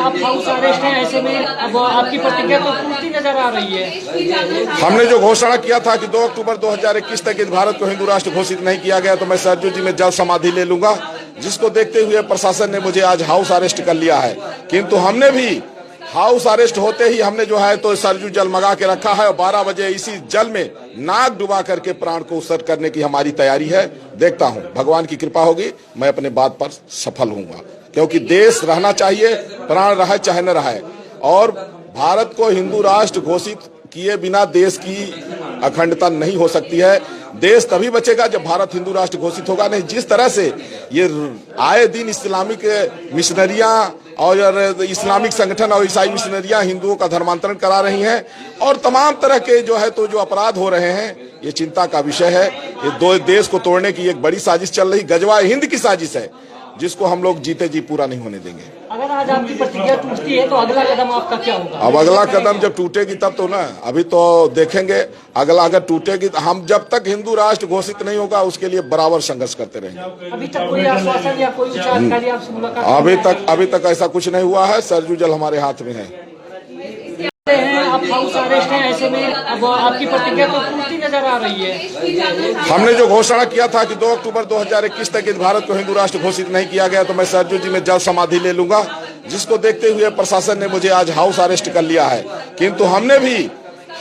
आप house arrest हैं, ऐसे में अब आपकी प्रतिक्रिया तो टूटती नजर आ रही है। हमने जो घोषणा किया था कि 2 अक्टूबर 2021 तक इस भारत को हिंदू राष्ट्र घोषित नहीं किया गया तो मैं सरजू जी में जल समाधि ले लूंगा, जिसको देखते हुए प्रशासन ने मुझे आज हाउस अरेस्ट कर लिया है। किंतु हमने भी हाउस अरेस्ट होते ही हमने जो है तो सरजू जल मंगा के रखा है और 12 बजे इसी जल में नाक डुबा करके प्राण को उत्सर्ग करने की हमारी तैयारी है। देखता हूं, भगवान की कृपा होगी, मैं अपने बात पर सफल होऊंगा, क्योंकि देश रहना चाहिए, प्राण रहे चाहे न रहे। और भारत को हिंदू राष्ट्र घोषित किए बिना देश की अखंडता नहीं हो सकती है। देश तभी बचेगा जब भारत हिंदू राष्ट्र घोषित होगा। नहीं, जिस तरह से ये आए दिन इस्लामिक मिशनरियां और इस्लामिक संगठन और ईसाई मिशनरियां हिंदुओं का धर्मांतरण करा रही हैं और तमाम तरह के जो है तो जो अपराध हो रहे हैं, ये चिंता का विषय है। ये दो देश को तोड़ने की एक बड़ी साजिश चल रही, गजवा हिंद की साजिश है, जिसको हम लोग जीते जी पूरा नहीं होने देंगे। अगर आज आपकी प्रतिक्रिया टूटती है तो अगला कदम आपका क्या होगा? अब अगला कदम जब टूटेगी तब तो ना, अभी तो देखेंगे। अगला अगर टूटेगी तो हम जब तक हिंदू राष्ट्र घोषित नहीं होगा उसके लिए बराबर संघर्ष करते रहेंगे। अभी तक कोई आश्वासन या कोई उच्च अधिकारी आपसे मुलाकात? अभी तक ऐसा कुछ नहीं हुआ है। सरजू जल हमारे हाथ में है। आप हाउस अरेस्ट हैं, ऐसे में अब आपकी प्रतिक्रिया तो टूटती नजर आ रही है। हमने जो घोषणा किया था कि 2 अक्टूबर 2021 तक इस भारत को हिंदू राष्ट्र घोषित नहीं किया गया तो मैं सरजू जी में जल समाधि ले लूंगा, जिसको देखते हुए प्रशासन ने मुझे आज हाउस अरेस्ट कर लिया है। किंतु हमने भी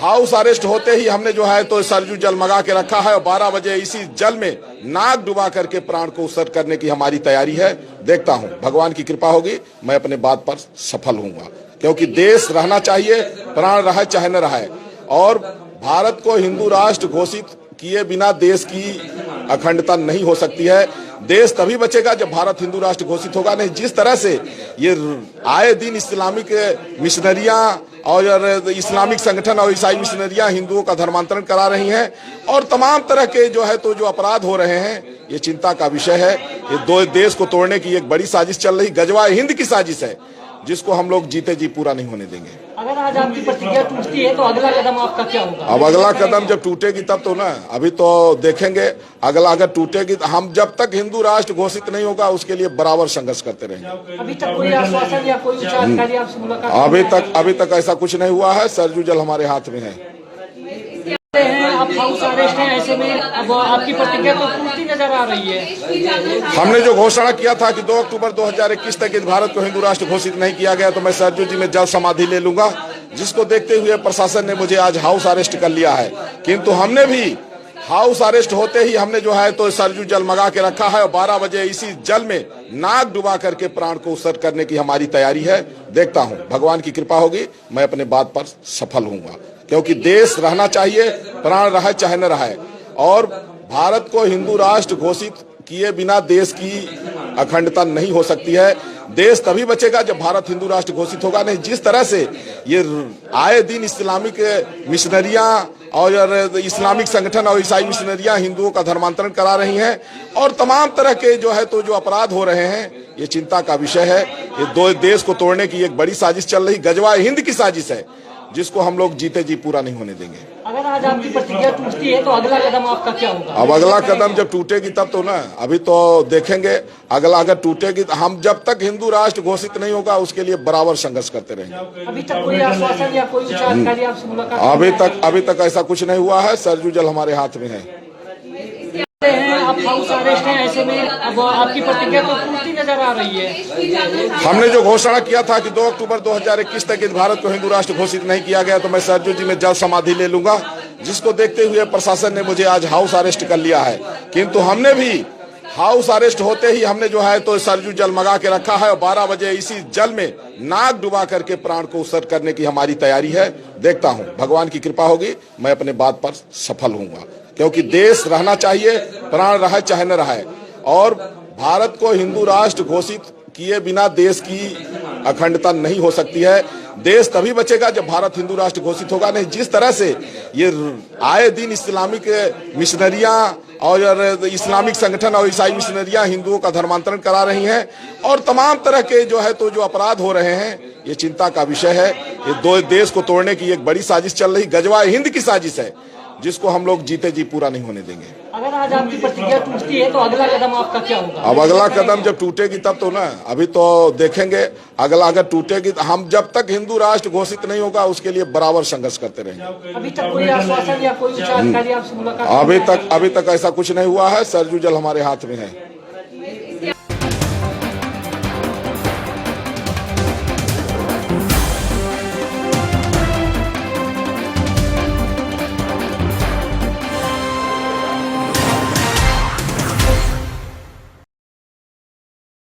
हाउस अरेस्ट होते ही हमने जो है तो सरजू जल मंगा के रखा है और 12 बजे इसी जल में नाक डुबा करके प्राण को उत्सर्ग करने की हमारी तैयारी है। देखता हूं, भगवान की कृपा होगी, मैं अपने बात पर सफल होऊंगा, क्योंकि देश रहना चाहिए, प्राण रहे चाहे न रहे। और भारत को हिंदू राष्ट्र घोषित किए बिना देश की अखंडता नहीं हो सकती है। देश तभी बचेगा जब भारत हिंदू राष्ट्र घोषित होगा। नहीं, जिस तरह से ये आए दिन इस्लामिक मिशनरियां और इस्लामिक संगठन और ईसाई मिशनरियां हिंदुओं का धर्मांतरण करा रही हैं और तमाम तरह के जो है तो जो अपराध हो रहे हैं, ये चिंता का विषय है। ये दो देश को तोड़ने की एक बड़ी साजिश चल रही, गजवा हिंद की साजिश है, जिसको हम लोग जीते जी पूरा नहीं होने देंगे। अगर आज आपकी प्रतिक्रिया टूटती है तो अगला कदम आपका क्या होगा? अब अगला कदम जब टूटेगी तब तो ना, अभी तो देखेंगे। अगला अगर टूटेगी तो हम जब तक हिंदू राष्ट्र घोषित नहीं होगा उसके लिए बराबर संघर्ष करते रहेंगे। अभी तक कोई आश्वासन या कोई उच्च अधिकारी आपसे मुलाकात? अभी तक ऐसा कुछ नहीं हुआ है। सरजू जल हमारे हाथ में है। आप हाउस अरेस्ट हैं, ऐसे में अब आपकी प्रतिक्रिया तो टूटती नजर आ रही है। हमने जो घोषणा किया था कि 2 अक्टूबर 2021 तक इस भारत को हिंदू राष्ट्र घोषित नहीं किया गया तो मैं सरजू जी में जल समाधि ले लूंगा, जिसको देखते हुए प्रशासन ने मुझे आज हाउस अरेस्ट कर लिया है। किंतु हमने भी हाउस अरेस्ट होते ही हमने जो है तो सरजू जल मंगा के रखा है और 12 बजे इसी जल में नाक डुबा करके प्राण को उत्सर्ग करने की हमारी तैयारी है। देखता हूं, भगवान की कृपा होगी, मैं अपने बात पर सफल होऊंगा, क्योंकि देश रहना चाहिए, प्राण रहे चाहे न रहे। और भारत को हिंदू राष्ट्र घोषित किए बिना देश की अखंडता नहीं हो सकती है। देश तभी बचेगा जब भारत हिंदू राष्ट्र घोषित होगा। नहीं, जिस तरह से ये आए दिन इस्लामिक मिशनरियां और इस्लामिक संगठन और ईसाई मिशनरियां हिंदुओं का धर्मांतरण करा रही हैं और तमाम तरह के जो है तो जो अपराध हो रहे हैं, ये चिंता का विषय है। ये दो देश को तोड़ने की एक बड़ी साजिश चल रही, गजवा हिंद की साजिश है, जिसको हम लोग जीते जी पूरा नहीं होने देंगे। अगर आज आपकी प्रतिक्रिया टूटती है तो अगला कदम आपका क्या होगा? अब अगला कदम जब टूटेगी तब तो ना, अभी तो देखेंगे। अगला अगर टूटेगी तो हम जब तक हिंदू राष्ट्र घोषित नहीं होगा उसके लिए बराबर संघर्ष करते रहेंगे। अभी तक कोई आश्वासन या कोई उच्च अधिकारी आपसे मुलाकात? अभी तक ऐसा कुछ नहीं हुआ है। सरजू जल हमारे हाथ में है। आप हाउस अरेस्ट हैं, ऐसे में अब आपकी प्रतिक्रिया तो टूटती नजर आ रही है। हमने जो घोषणा किया था कि 2 अक्टूबर 2021 तक इस भारत को हिंदू राष्ट्र घोषित नहीं किया गया तो मैं सरजू जी में जल समाधि ले लूंगा, जिसको देखते हुए प्रशासन ने मुझे आज हाउस अरेस्ट कर लिया है। किंतु हमने भी हाउस अरेस्ट होते ही हमने जो है तो सरजू जल मंगा के रखा है और 12 बजे इसी जल में नाक डुबा करके प्राण को उत्सर्ग करने की हमारी तैयारी है। देखता हूं, भगवान की कृपा होगी, मैं अपने बात पर सफल होऊंगा, क्योंकि देश रहना चाहिए, प्राण रहे चाहे न रहे। और भारत को हिंदू राष्ट्र घोषित किए बिना देश की अखंडता नहीं हो सकती है। देश तभी बचेगा जब भारत हिंदू राष्ट्र घोषित होगा। नहीं, जिस तरह से ये आए दिन इस्लामिक मिशनरियां और इस्लामिक संगठन और ईसाई मिशनरियां हिंदुओं का धर्मांतरण करा रही हैं और तमाम तरह के जो है तो जो अपराध हो रहे हैं, ये चिंता का विषय है। ये दो देश को तोड़ने की एक बड़ी साजिश चल रही, गजवा हिंद की साजिश है, जिसको हम लोग जीते जी पूरा नहीं होने देंगे। अगर आज आपकी प्रतिज्ञा टूटती है तो अगला कदम आपका क्या होगा? अब अगला कदम जब टूटेगी तब तो ना, अभी तो देखेंगे। अगला अगर टूटेगी तो हम जब तक हिंदू राष्ट्र घोषित नहीं होगा उसके लिए बराबर संघर्ष करते रहेंगे। अभी तक कोई आश्वासन या कोई उच्च अधिकारी आपसे मुलाकात? अभी तक ऐसा कुछ नहीं हुआ है। सरजू जल हमारे हाथ में है।